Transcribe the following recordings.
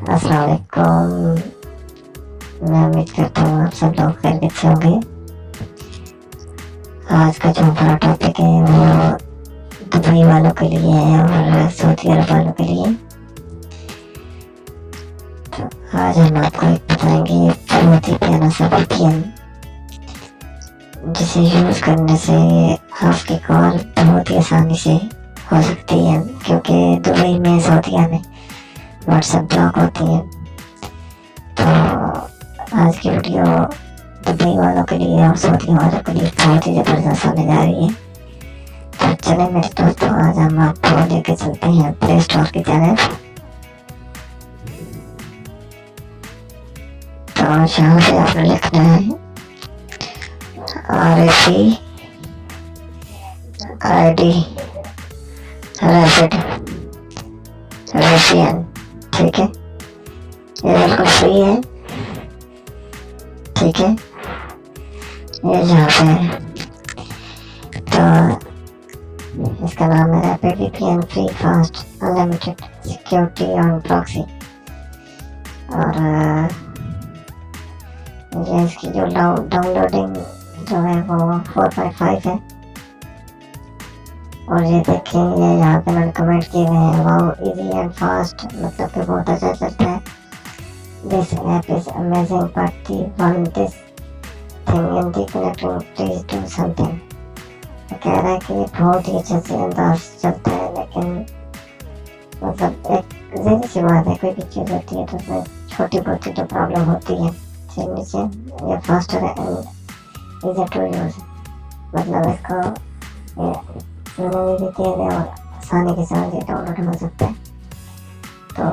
अस्सलाम वालेकुम। मैं उम्मीद करता हूँ आप सब लोग खैरियत से होंगे। आज का जो हमारा टॉपिक है वो दुबई वालों के लिए है और सऊदी अरब वालों के लिए। तो आज हम आपको एक बताएंगे बहुत ही प्यारा सा VPN, जिसे यूज़ करने से आपकी कॉल बहुत ही आसानी से हो सकती है, क्योंकि दुबई में सऊदीया में व्हाट्सएप ब्लॉक होती है। तो आज की वीडियो दुबई वालों के लिए और सऊदी वालों के लिए बहुत ही ज़बरदस्त होने जा रही है। तो चले मेरे दोस्तों, आज हम आपको लेके चलते हैं प्ले स्टोर की तरफ। तो यहाँ पे आपने लिखना है RFID रशियन, ठीक है। ये बिल्कुल फ्री है, ठीक है। ये यहाँ पे है, तो इसका नाम है rapid VPN free fast unlimited security on proxy. और ये इसकी जो डाउनलोडिंग जो है वो 4.5 है। और ये देखें, ये यहाँ पे मैंने कमेंट किए हुए हैं, वाओ इजी एंड फास्ट, मतलब कि बहुत अच्छा चलता है। This app is amazing but the one this thing in the connecting please do something. वो कह रहा है कि बहुत ही अच्छे से अंदाज चलता है, लेकिन मतलब एक ज़रूरी सी बात है, कोई भी चीज़ होती है तो उसमें छोटी बहुत तो प्रॉब्लम होती है। नीचे ये faster and easy to use, मतलब इसको भी तेज है और आसानी के साथ ये डाउनलोड हो सकता है। तो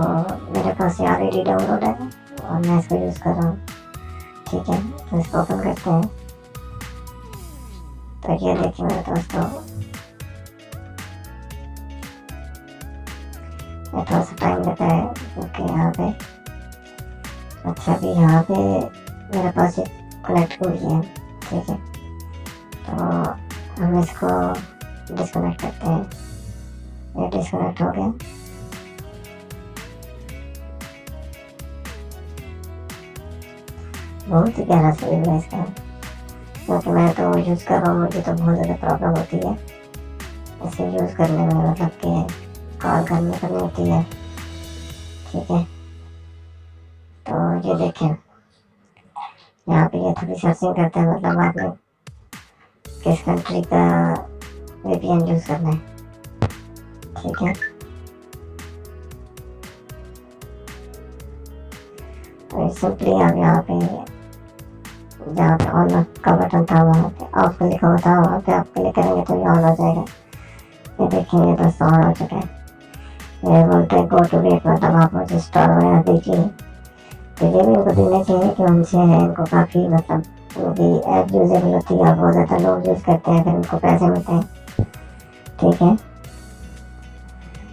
मेरे पास ये ऑलरेडी डाउनलोड है और मैं इसको यूज़ कर रहा हूँ, ठीक है। तो इसको ओपन करते हैं। तो ये देखिए मेरे दोस्तों, ये थोड़ा सा टाइम लेता है क्योंकि यहाँ पे अच्छा भी यहाँ पे मेरे पास एक कनेक्ट हुई है, ठीक है। तो हम इसको डिस्कनेक्ट करते हैं। ये डिस्कनेक्ट हो गया। बहुत ही प्यारा सर्विस है इसका, क्योंकि मैं तो यूज़ कर रहा हूँ, मुझे तो बहुत ज़्यादा प्रॉब्लम होती है इसे यूज़ करने में, मतलब कि कॉल करने होती है, ठीक है। तो ये देखें, यहाँ पे ये थोड़ी सर्चिंग करते हैं, मतलब आपने किस कंट्री का VPN यूज़ करना है, ठीक है। तो सिंपली आप यहाँ पे जहाँ पे ऑन का बटन था वहाँ पे ऑफ लिखा हुआ था, वहाँ पे आप क्लिक करेंगे तो ये ऑन हो जाएगा। ये देखेंगे दोस्तों ऑन हो चुका है। ये बोलते हैं गो टू वेट, मतलब आप मुझे स्टोर में देखिए। तो ये भी इनको देने चाहिए कि उनसे है, इनको काफ़ी मतलब उनकी ऐप यूजेबल होती है और बहुत ज़्यादा लोग यूज़ करते हैं, फिर उनको पैसे मिलते हैं, ठीक है।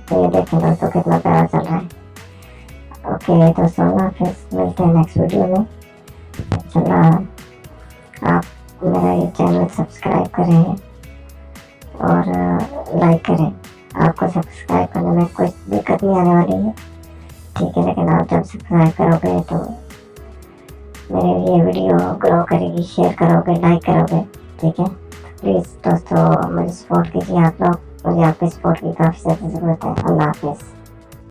तो ये देखें दोस्तों कितना प्यारा चल रहा है। ओके दोस्तों, ना फिर मिलते हैं नेक्स्ट वीडियो में। चला आप मेरा ये चैनल सब्सक्राइब करें और लाइक करें। आपको सब्सक्राइब करने में कोई दिक्कत नहीं आने वाली है, ठीक है। लेकिन आप जब सब्सक्राइब करोगे तो मेरी ये वीडियो ग्रो करेगी, शेयर करोगे, लाइक करोगे, ठीक है। प्लीज़ दोस्तों मुझे सपोर्ट कीजिए आप लोग, मुझे आपके सपोर्ट की काफ़ी ज़्यादा ज़रूरत है। अल्लाह हाफिज़।